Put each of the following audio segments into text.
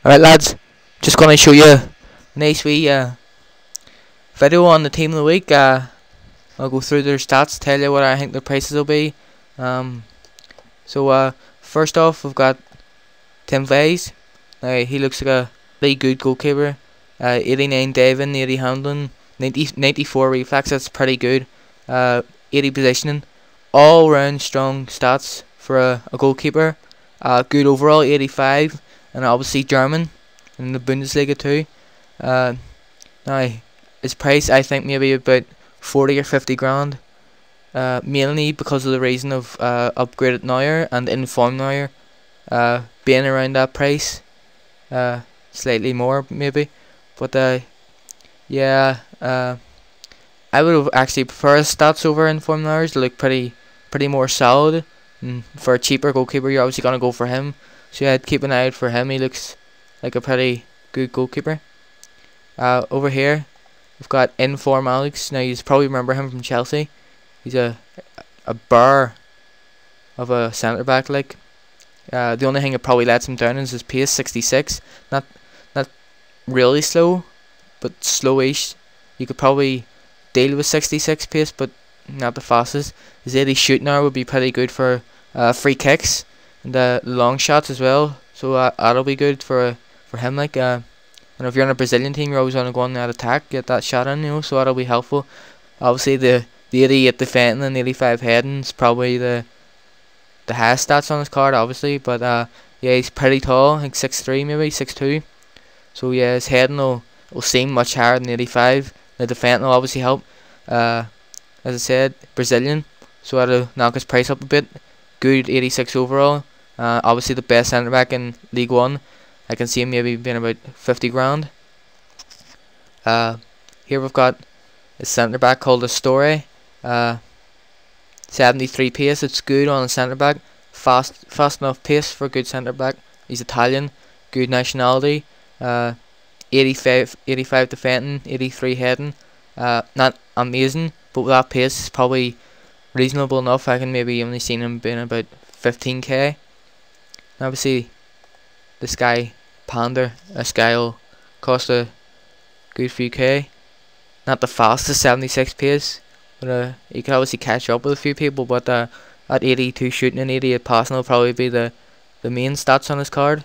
Alright lads, just gonna show you a nice wee video on the team of the week. I'll go through their stats, tell you what I think their prices will be. First off we've got Tim Vase. Now he looks like a really good goalkeeper. 89 diving, 80 handling, 94 reflex, that's pretty good. 80 positioning, all round strong stats for a goalkeeper. Good overall, 85, and obviously German in the Bundesliga too. Now his price I think maybe about 40 or 50 grand. Mainly because of the reason of upgraded Neuer and informed Neuer being around that price, slightly more maybe, but yeah, I would have actually prefer his stats over informed Neuer's. They look pretty more solid, and for a cheaper goalkeeper you're obviously gonna go for him. So yeah, I'd keep an eye out for him. He looks like a pretty good goalkeeper. Over here we've got Inform Alex. Now you probably remember him from Chelsea. He's a bar of a centre back. Like the only thing that probably lets him down is his pace, 66. Not really slow, but slowish. You could probably deal with 66 pace, but not the fastest. His 80 shooting hour would be pretty good for free kicks and long shots as well. So that'll be good for him. Like and if you're on a Brazilian team, you're always going to go on that attack, get that shot in, you know. So that'll be helpful. Obviously the 88 defending and 85 heading is probably the highest stats on his card, obviously. But yeah, he's pretty tall, I think 6'3", maybe 6'2". So yeah, his heading will seem much higher than 85. The defending will obviously help. As I said, Brazilian, so that'll knock his price up a bit. Good 86 overall. Obviously the best centre back in League One. I can see him maybe being about 50 grand. Here we've got a centre back called Astore. 73 pace. It's good on a centre back. Fast enough pace for a good centre back. He's Italian. Good nationality. 85 defending, 83 heading. Not amazing, but with that pace, it's probably reasonable enough. I can maybe only seen him being about 15k. Obviously, this guy Pander, this guy will cost a good few k. Not the fastest, 76 pace, but you can obviously catch up with a few people. But at 82 shooting and 88 passing will probably be the main stats on his card.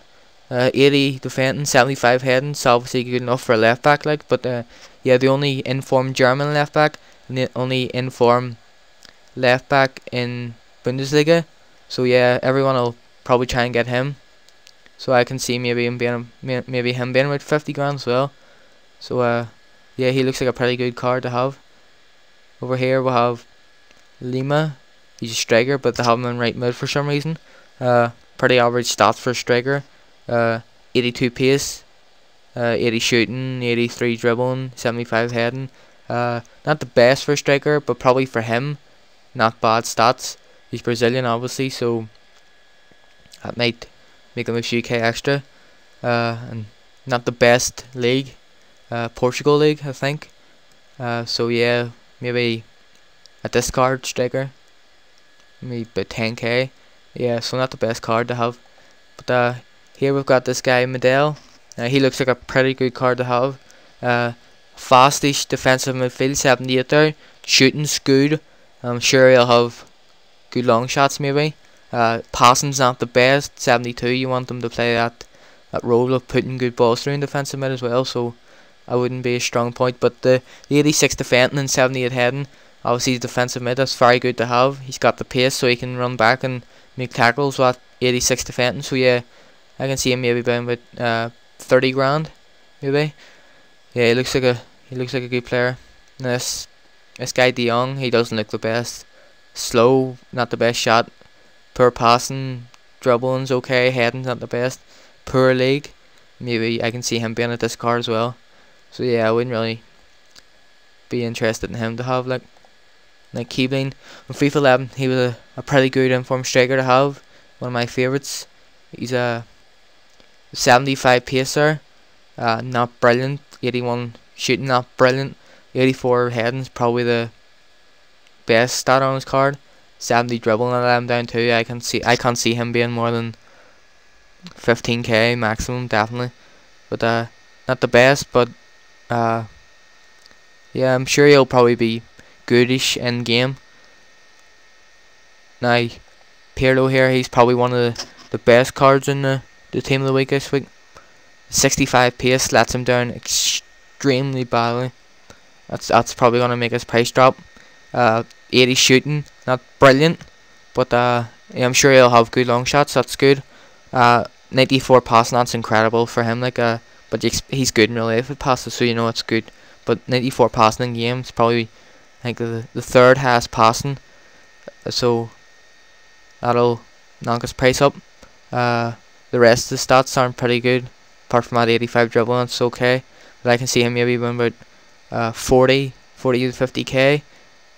80 defending, 75 heading, so obviously good enough for a left back. Like, but yeah, the only informed German left back and the only informed left back in Bundesliga. So yeah, everyone will probably try and get him. So I can see maybe him being about 50 grand as well. So yeah, he looks like a pretty good card to have. Over here we'll have Lima. He's a striker, but they have him in right mid for some reason. Pretty average stats for a striker. 82 pace, 80 shooting, 83 dribbling, 75 heading. Not the best for a striker, but probably for him, not bad stats. He's Brazilian, obviously, so that might make him a few k extra. And not the best league, Portugal league, I think. So yeah, maybe a discard striker, maybe about 10k. Yeah, so not the best card to have. But here we've got this guy Medel. He looks like a pretty good card to have. Fastish defensive midfield, 78 there. Shooting's good. I'm sure he'll have good long shots maybe. Passing's not the best, 72. You want them to play that role of putting good balls through in defensive mid as well, so I wouldn't be a strong point. But the 86 defending and 78 heading, obviously he's defensive mid, that's very good to have. He's got the pace so he can run back and make tackles with 86 defending, so yeah, I can see him maybe buying about 30 grand, maybe. Yeah, he looks like a good player. And this guy De Jong, he doesn't look the best. Slow, not the best shot. Poor passing, dribbling's okay, heading's not the best. Poor league. Maybe I can see him being a discard as well. So yeah, I wouldn't really be interested in him to have. Like Keebling on FIFA 11, he was a pretty good informed striker to have. One of my favourites. He's a 75 pacer, not brilliant. 81 shooting, not brilliant. 84 heading's probably the best stat on his card. 70 dribbling, I let him down too. I can't see him being more than 15k maximum, definitely. but not the best. But uh, yeah, I'm sure he'll probably be goodish in game. Now, Pirlo here, he's probably one of the best cards in the team of the week this week. 65 pace lets him down extremely badly. That's probably gonna make his price drop. 80 shooting, not brilliant, but yeah, I'm sure he'll have good long shots. That's good. 94 passing, that's incredible for him. But he's good in real life with passes, so you know it's good. But 94 passing in games, probably I think the third highest passing. So that'll knock his price up. The rest of the stats aren't pretty good, apart from that 85 dribbling. It's okay, but I can see him maybe win about 40 to 50k,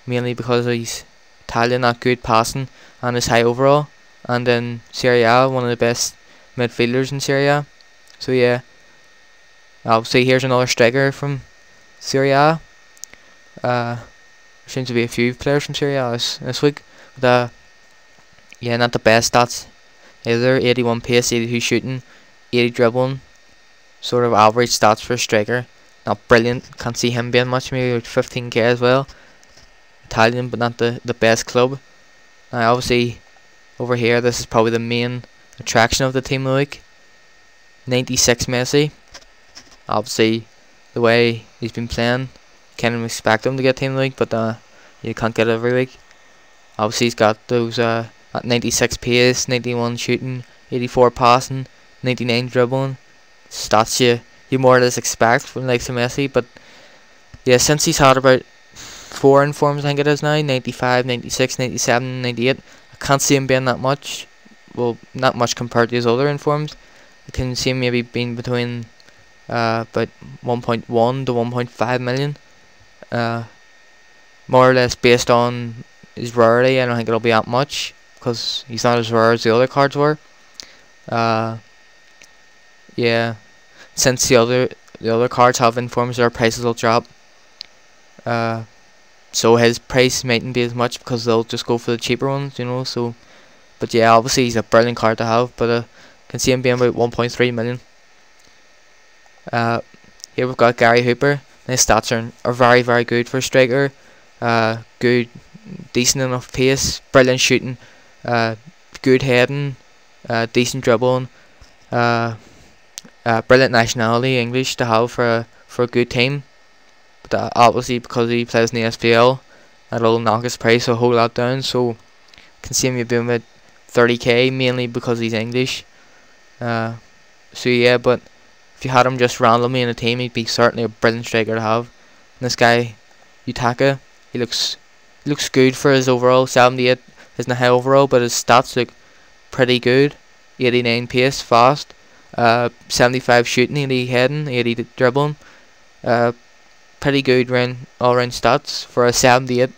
mainly because he's Italian, not good passing, and his high overall. And in Serie A, one of the best midfielders in Serie A. So yeah, obviously here's another striker from Serie A. There seems to be a few players from Serie A this week, but yeah, not the best stats either. 81 pace, 82 shooting, 80 dribbling, sort of average stats for a striker. Not brilliant, can't see him being much, maybe 15k as well. Italian, but not the best club. Now obviously over here, this is probably the main attraction of the team of the week. 96 Messi. Obviously the way he's been playing, can't even expect him to get team of the week, but you can't get it every week. Obviously he's got those at 96 pace, 91 shooting, 84 passing, 99 dribbling. Stats you more or less expect from the likes of Messi, but yeah, since he's had about 4 informs, I think it is now, 95, 96, 97, 98, I can't see him being that much. Well, not much compared to his other informs. I can see him maybe being between about 1.1 to 1.5 million. More or less based on his rarity, I don't think it'll be that much, because he's not as rare as the other cards were. Yeah, since the other cards have informs, their prices will drop. So his price mightn't be as much because they'll just go for the cheaper ones, you know. So, but yeah, obviously he's a brilliant card to have. But can see him being about 1.3 million. Here we've got Gary Hooper. His stats are very, very good for a striker. Good, decent enough pace, brilliant shooting, good heading, decent dribbling, brilliant nationality, English to have for a good team. But obviously because he plays in the SPL, that'll knock his price a whole lot down. So can see him being about 30k, mainly because he's English. So yeah, but if you had him just randomly in a team, he'd be certainly a brilliant striker to have. And this guy, Utaka, he looks good for his overall. 78 isn't a high overall, but his stats look pretty good. 89 pace, fast, 75 shooting, 80 heading, 80 dribbling. Pretty good all round stats for a 78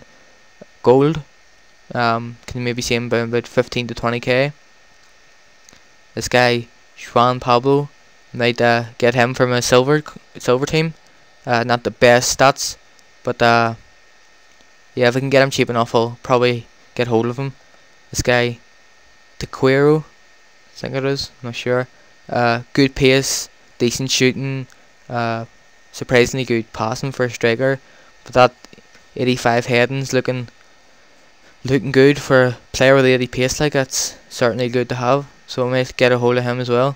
gold. Can maybe see him about 15 to 20k. This guy Juan Pablo, might get him from a silver team. Not the best stats, but yeah, if I can get him cheap enough, I'll probably get hold of him. This guy Tequero, I think it is, not sure. Good pace, decent shooting, surprisingly good passing for a striker, but that 85 heading's looking good for a player with 80 pace. That's certainly good to have, so I might get a hold of him as well.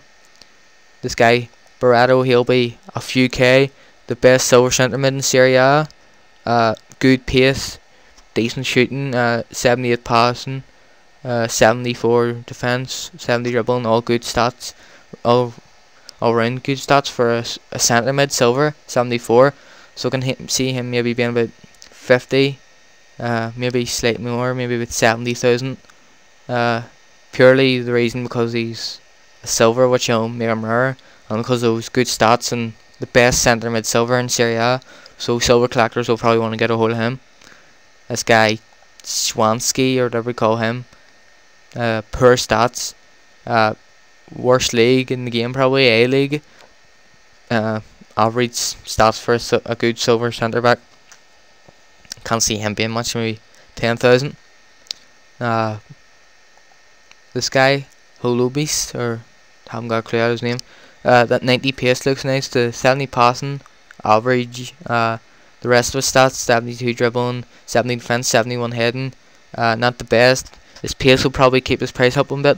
This guy Barato, he'll be a few k, the best silver centre mid in Serie A. Good pace, decent shooting, 78 passing, 74 defence, 70 dribbling, all good stats, all round good stats for a centre mid silver. 74, so I can see him maybe being about 50, maybe slightly more, maybe about 70,000. Purely the reason because he's a silver, which will make him rare, and because of those good stats and the best centre mid silver in Serie A. So silver collectors will probably want to get a hold of him. This guy Swansky, or whatever we call him, poor stats, worst league in the game, probably A League. Average stats for a good silver centre back. Can't see him being much, maybe 10,000. This guy Holubis, or haven't got a clue out his name. That 90 pace looks nice. The 70 passing, average. The rest of his stats: 72 dribbling, 70 defense, 71 heading. Not the best. His pace will probably keep his price up a bit,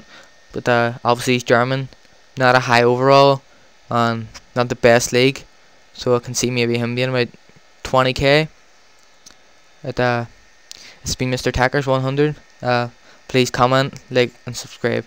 but obviously he's German. Not a high overall, and not the best league. So I can see maybe him being about 20k. It's been Mr. Tackers 100. Please comment, like, and subscribe.